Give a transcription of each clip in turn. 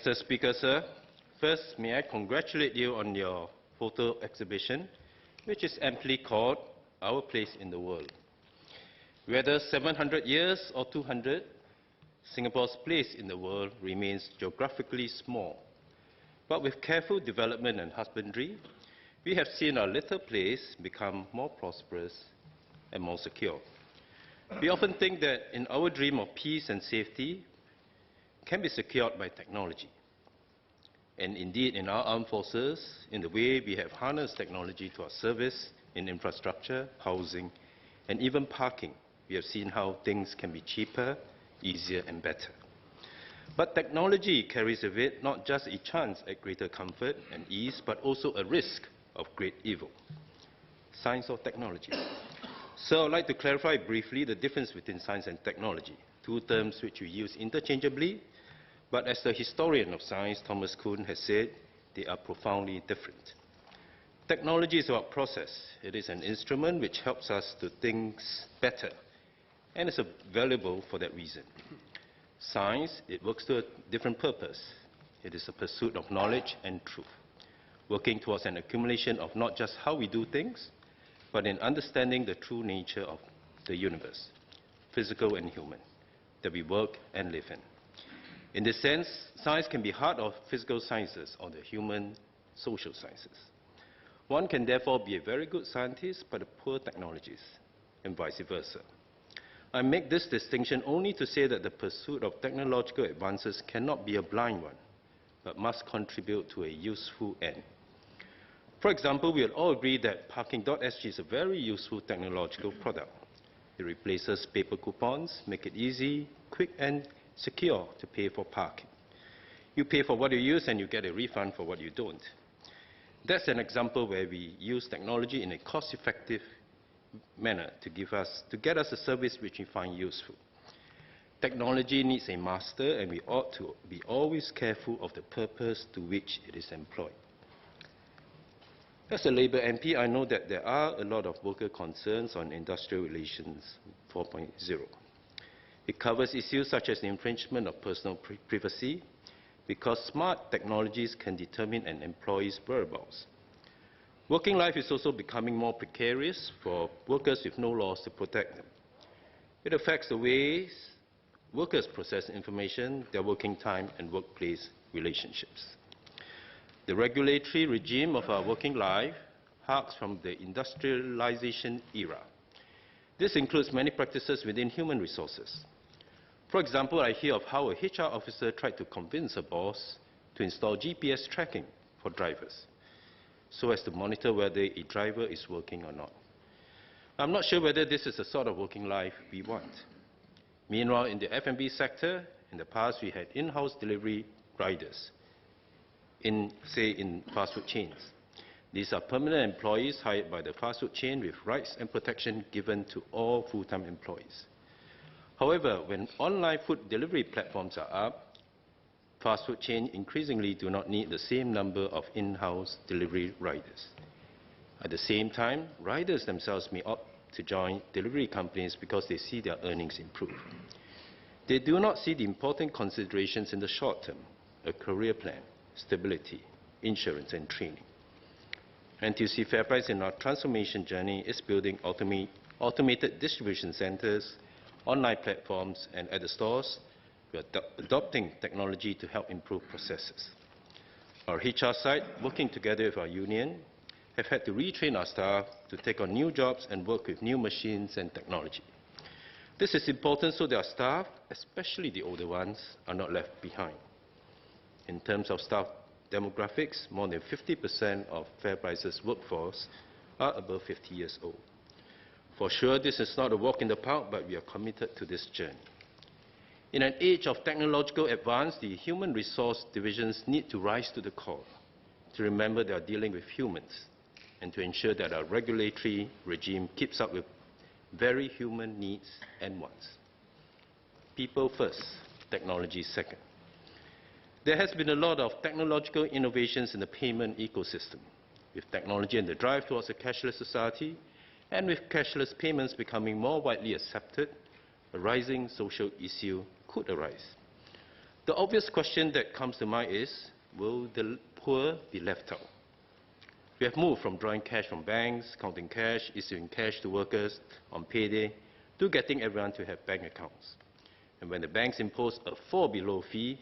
Mr. Speaker, sir, first may I congratulate you on your photo exhibition, which is amply called Our Place in the World. Whether 700 years or 200, Singapore's place in the world remains geographically small. But with careful development and husbandry, we have seen our little place become more prosperous and more secure. We often think that in our dream of peace and safety can be secured by technology. And indeed, in our armed forces, in the way we have harnessed technology to our service in infrastructure, housing, and even parking, we have seen how things can be cheaper, easier, and better. But technology carries with it not just a chance at greater comfort and ease, but also a risk of great evil. Science or technology? So I'd like to clarify briefly the difference between science and technology, two terms which we use interchangeably, but as the historian of science, Thomas Kuhn, has said, they are profoundly different. Technology is about process. It is an instrument which helps us to think better, and is valuable for that reason. Science, it works to a different purpose. It is a pursuit of knowledge and truth, working towards an accumulation of not just how we do things, but in understanding the true nature of the universe, physical and human, that we work and live in. In this sense, science can be part of physical sciences or the human social sciences. One can therefore be a very good scientist but a poor technologist, and vice versa. I make this distinction only to say that the pursuit of technological advances cannot be a blind one, but must contribute to a useful end. For example, we will all agree that parking.sg is a very useful technological product. It replaces paper coupons, make it easy, quick, and secure to pay for parking. You pay for what you use and you get a refund for what you don't. That's an example where we use technology in a cost-effective manner to get us a service which we find useful. Technology needs a master, and we ought to be always careful of the purpose to which it is employed. As a Labour MP, I know that there are a lot of worker concerns on Industrial Relations 4.0. It covers issues such as the infringement of personal privacy, because smart technologies can determine an employee's whereabouts. Working life is also becoming more precarious for workers with no laws to protect them. It affects the ways workers process information, their working time, and workplace relationships. The regulatory regime of our working life harks from the industrialization era. This includes many practices within human resources. For example, I hear of how a HR officer tried to convince a boss to install GPS tracking for drivers, so as to monitor whether a driver is working or not. I'm not sure whether this is the sort of working life we want. Meanwhile, in the F&B sector, in the past we had in-house delivery riders, say in fast food chains. These are permanent employees hired by the fast food chain with rights and protection given to all full-time employees. However, when online food delivery platforms are up, fast food chains increasingly do not need the same number of in-house delivery riders. At the same time, riders themselves may opt to join delivery companies because they see their earnings improve. They do not see the important considerations in the short term: a career plan, stability, insurance, and training. NTUC FairPrice in our transformation journey is building automated distribution centers, online platforms, and at the stores, we are adopting technology to help improve processes. Our HR side, working together with our union, have had to retrain our staff to take on new jobs and work with new machines and technology. This is important so that our staff, especially the older ones, are not left behind. In terms of staff demographics, more than 50% of FairPrice's workforce are above 50 years old. For sure, this is not a walk in the park, but we are committed to this journey. In an age of technological advance, the human resource divisions need to rise to the call, to remember they are dealing with humans, and to ensure that our regulatory regime keeps up with very human needs and wants. People first, technology second. There has been a lot of technological innovations in the payment ecosystem. With technology and the drive towards a cashless society, and with cashless payments becoming more widely accepted, a rising social issue could arise. The obvious question that comes to mind is, will the poor be left out? We have moved from drawing cash from banks, counting cash, issuing cash to workers on payday, to getting everyone to have bank accounts. And when the banks imposed a fall below fee,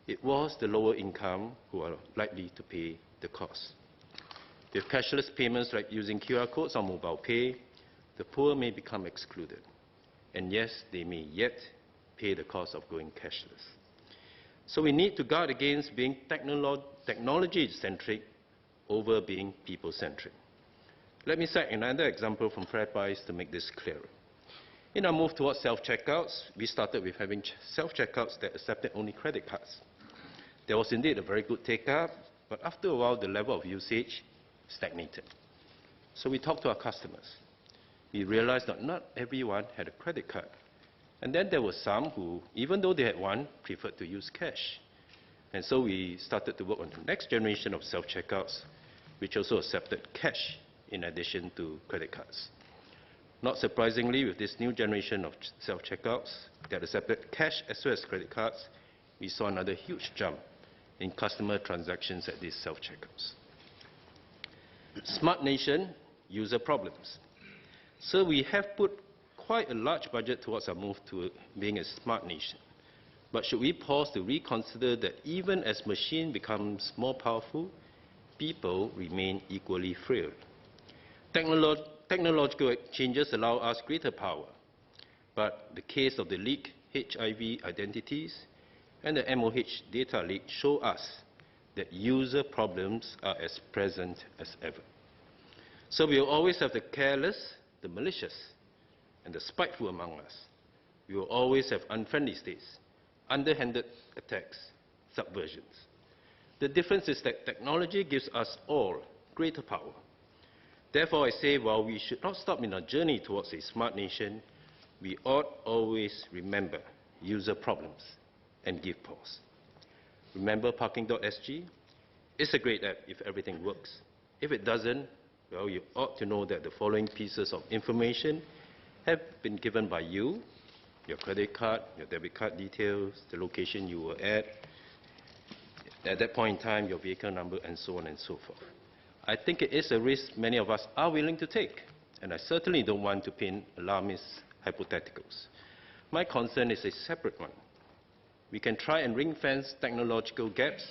it was the lower income who are likely to pay the cost. With cashless payments like using QR codes on mobile pay, the poor may become excluded. And yes, they may yet pay the cost of going cashless. So we need to guard against being technology-centric over being people-centric. Let me cite another example from FairPrice to make this clearer. In our move towards self-checkouts, we started with having self-checkouts that accepted only credit cards. There was indeed a very good take-up, but after a while, the level of usage stagnated. So we talked to our customers. We realized that not everyone had a credit card. And then there were some who, even though they had one, preferred to use cash. And so we started to work on the next generation of self-checkouts, which also accepted cash in addition to credit cards. Not surprisingly, with this new generation of self-checkouts that accepted cash as well as credit cards, we saw another huge jump in customer transactions at these self-checkouts. Smart nation, user problems. So we have put quite a large budget towards our move to being a smart nation. But should we pause to reconsider that even as machine becomes more powerful, people remain equally frail? Technological changes allow us greater power, but the case of the leaked HIV identities and the MOH data leak show us that user problems are as present as ever. So we will always have the careless, the malicious, and the spiteful among us. We will always have unfriendly states, underhanded attacks, subversions. The difference is that technology gives us all greater power. Therefore, I say, while we should not stop in our journey towards a smart nation, we ought always remember user problems and give pause. Remember parking.sg? It's a great app if everything works. If it doesn't, well, you ought to know that the following pieces of information have been given by you: your credit card, your debit card details, the location you were at that point in time, your vehicle number, and so on and so forth. I think it is a risk many of us are willing to take, and I certainly don't want to paint alarmist hypotheticals. My concern is a separate one. We can try and ring-fence technological gaps,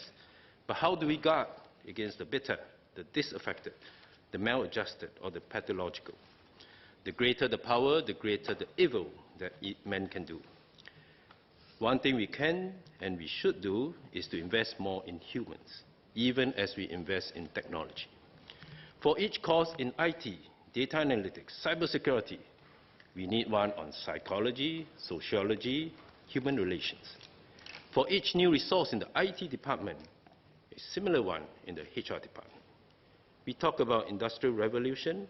but how do we guard against the bitter, the disaffected, the maladjusted, or the pathological? The greater the power, the greater the evil that men can do. One thing we can and we should do is to invest more in humans, even as we invest in technology. For each course in IT, data analytics, cybersecurity, we need one on psychology, sociology, human relations. For each new resource in the IT department, a similar one in the HR department. We talk about industrial revolution,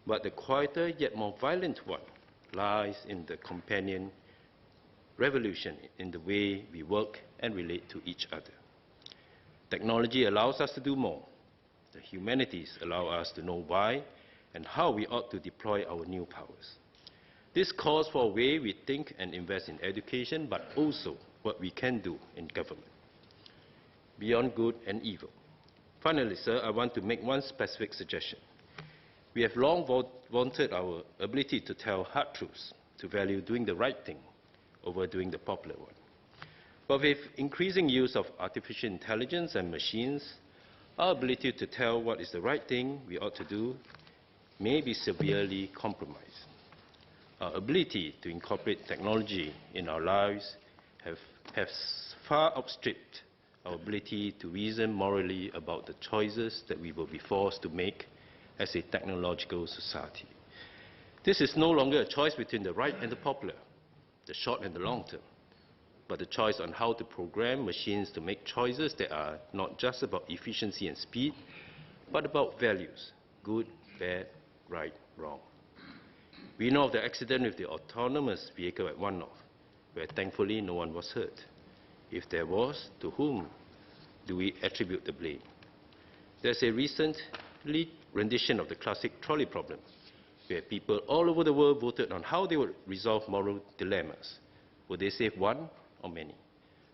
but the quieter yet more violent one lies in the companion revolution in the way we work and relate to each other. Technology allows us to do more. The humanities allow us to know why and how we ought to deploy our new powers. This calls for a way we think and invest in education, but also what we can do in government, beyond good and evil. Finally, sir, I want to make one specific suggestion. We have long vaunted our ability to tell hard truths, to value doing the right thing over doing the popular one. But with increasing use of artificial intelligence and machines, our ability to tell what is the right thing we ought to do may be severely compromised. Our ability to incorporate technology in our lives has far outstripped our ability to reason morally about the choices that we will be forced to make as a technological society. This is no longer a choice between the right and the popular, the short and the long term, but a choice on how to program machines to make choices that are not just about efficiency and speed, but about values: good, bad, right, wrong. We know of the accident with the autonomous vehicle at One North, where thankfully no one was hurt. If there was, to whom do we attribute the blame? There's a recent rendition of the classic trolley problem, where people all over the world voted on how they would resolve moral dilemmas. Would they save one or many?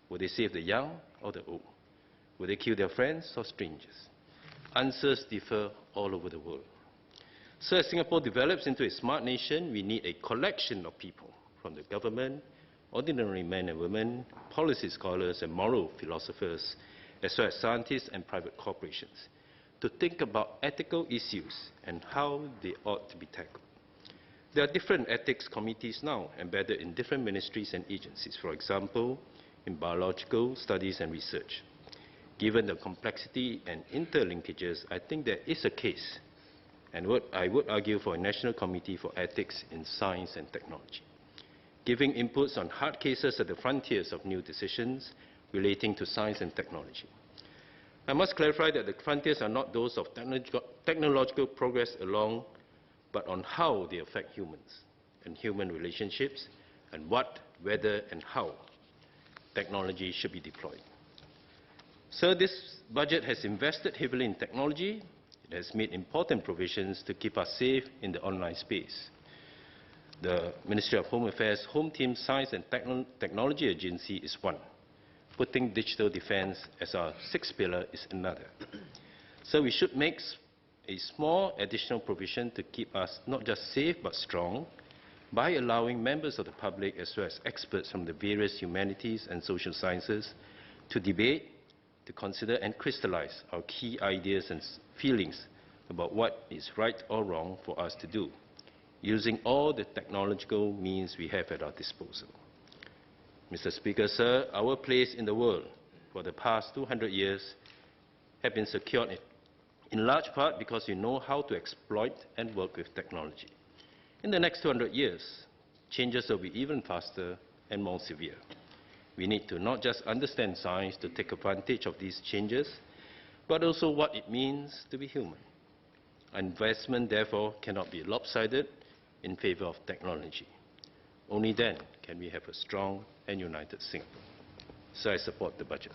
Will they save the young or the old? Will they kill their friends or strangers? Answers differ all over the world. So as Singapore develops into a smart nation, we need a collection of people, from the government, ordinary men and women, policy scholars and moral philosophers, as well as scientists and private corporations, to think about ethical issues and how they ought to be tackled. There are different ethics committees now embedded in different ministries and agencies, for example, in biological studies and research. Given the complexity and interlinkages, I think there is a case, and I would argue, for a National Committee for Ethics in Science and Technology, giving inputs on hard cases at the frontiers of new decisions relating to science and technology. I must clarify that the frontiers are not those of technological progress alone, but on how they affect humans and human relationships, and what, whether, and how technology should be deployed. So this budget has invested heavily in technology. It has made important provisions to keep us safe in the online space. The Ministry of Home Affairs Home Team Science and Technology Agency is one. Putting digital defense as our sixth pillar is another. So we should make a small additional provision to keep us not just safe but strong by allowing members of the public as well as experts from the various humanities and social sciences to debate, to consider and crystallize our key ideas and feelings about what is right or wrong for us to do, using all the technological means we have at our disposal. Mr. Speaker, sir, our place in the world for the past 200 years have been secured in large part because we know how to exploit and work with technology. In the next 200 years, changes will be even faster and more severe. We need to not just understand science to take advantage of these changes, but also what it means to be human. Investment, therefore, cannot be lopsided in favor of technology. Only then can we have a strong and united Singapore. So I support the budget.